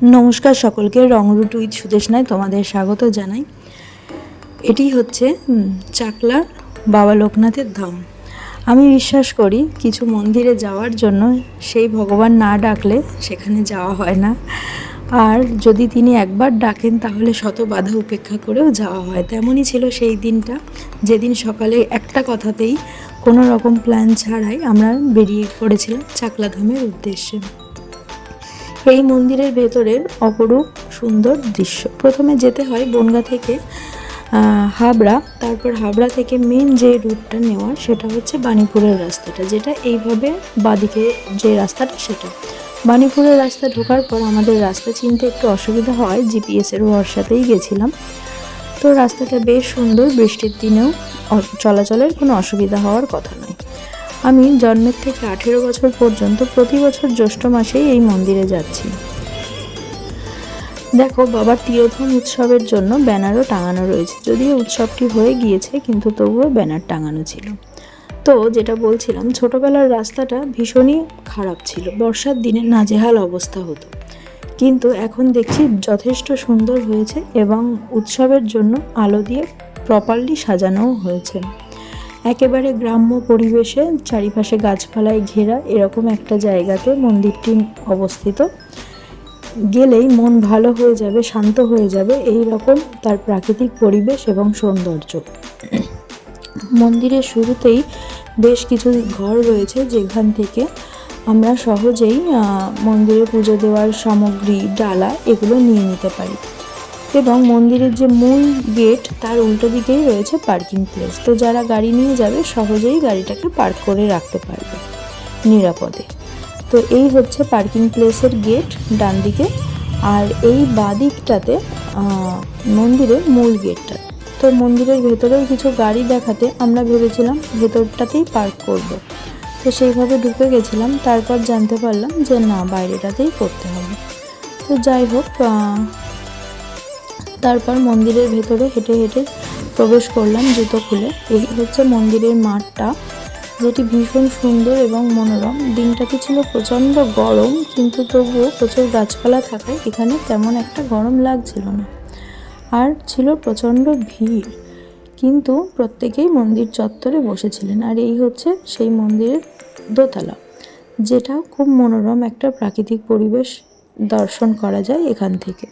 নমস্কার সকলকে, রংরুট উইথ সুদেশনায় তোমাদের স্বাগত জানাই। এটি হচ্ছে চাকলার বাবা লোকনাথের ধাম। আমি বিশ্বাস করি কিছু মন্দিরে যাওয়ার জন্য সেই ভগবান না ডাকলে সেখানে যাওয়া হয় না, আর যদি তিনি একবার ডাকেন তাহলে শত বাধা উপেক্ষা করেও যাওয়া হয়। তেমনই ছিল সেই দিনটা, যেদিন সকালে একটা কথাতেই কোনো রকম প্ল্যান ছাড়াই আমরা বেরিয়ে পড়েছিলাম চাকলা ধামের উদ্দেশ্যে। এই মন্দিরের ভেতরের অপরূপ সুন্দর দৃশ্য। প্রথমে যেতে হয় বনগাঁ থেকে হাবড়া, তারপর হাবড়া থেকে মেন যে রুটটা নেওয়ার সেটা হচ্ছে বাণীপুরের রাস্তাটা, যেটা এইভাবে বাঁদিকে যে রাস্তাটা সেটা। বাণীপুরের রাস্তা ঢোকার পর আমাদের রাস্তা চিনতে একটু অসুবিধা হয়, জিপিএসের ভরসাতেই গেছিলাম। তো রাস্তাটা বেশ সুন্দর, বৃষ্টির দিনেও চলাচলের কোনো অসুবিধা হওয়ার কথা নয়। আমি জন্মের থেকে 18 বছর পর্যন্ত প্রতি বছর জ্যৈষ্ঠ মাসেই এই মন্দিরে যাচ্ছি। দেখো, বাবার তিরোধান উৎসবের জন্য ব্যানারও টাঙানো রয়েছে, যদিও উৎসবটি হয়ে গিয়েছে কিন্তু তবুও ব্যানার টাঙানো ছিল। তো যেটা বলছিলাম, ছোটোবেলার রাস্তাটা ভীষণই খারাপ ছিল, বর্ষার দিনে নাজেহাল অবস্থা হতো, কিন্তু এখন দেখছি যথেষ্ট সুন্দর হয়েছে এবং উৎসবের জন্য আলো দিয়ে প্রপারলি সাজানোও হয়েছে। একেবারে গ্রাম্য পরিবেশে, চারিপাশে গাছপালায় ঘেরা এরকম একটা জায়গাতে মন্দিরটি অবস্থিত। গেলেই মন ভালো হয়ে যাবে, শান্ত হয়ে যাবে, এই রকম তার প্রাকৃতিক পরিবেশ এবং সৌন্দর্য। মন্দিরের শুরুতেই বেশ কিছু ঘর রয়েছে, যেখান থেকে আমরা সহজেই মন্দিরে পুজো দেওয়ার সামগ্রী, ডালা এগুলো নিয়ে নিতে পারি। এবং মন্দিরের যে মূল গেট তার উল্টো দিকেই রয়েছে পার্কিং প্লেস, তো যারা গাড়ি নিয়ে যাবে সহজেই গাড়িটাকে পার্ক করে রাখতে পারবে নিরাপদে। তো এই হচ্ছে পার্কিং প্লেসের গেট ডান দিকে, আর এই বাঁ দিকটাতে মন্দিরের মূল গেটটা। তো মন্দিরের ভেতরেও কিছু গাড়ি দেখাতে আমরা ভেবেছিলাম ভেতরটাতেই পার্ক করব, তো সেইভাবে ঢুকে গেছিলাম। তারপর জানতে পারলাম যে না, বাইরেটাতেই করতে হবে। তো যাই হোক, তারপর মন্দিরের ভেতরে হেঁটে হেঁটে প্রবেশ করলাম জুতো খুলে। এই হচ্ছে মন্দিরের মাঠটা, যেটি ভীষণ সুন্দর এবং মনোরম। দিনটাতে ছিল প্রচণ্ড গরম, কিন্তু তবুও প্রচুর গাছপালা থাকায় এখানে তেমন একটা গরম লাগছিল না, আর ছিল প্রচণ্ড ভিড়, কিন্তু প্রত্যেকেই মন্দির চত্বরে বসেছিলেন। আর এই হচ্ছে সেই মন্দিরের দোতলা, যেটা খুব মনোরম একটা প্রাকৃতিক পরিবেশ দর্শন করা যায় এখান থেকে।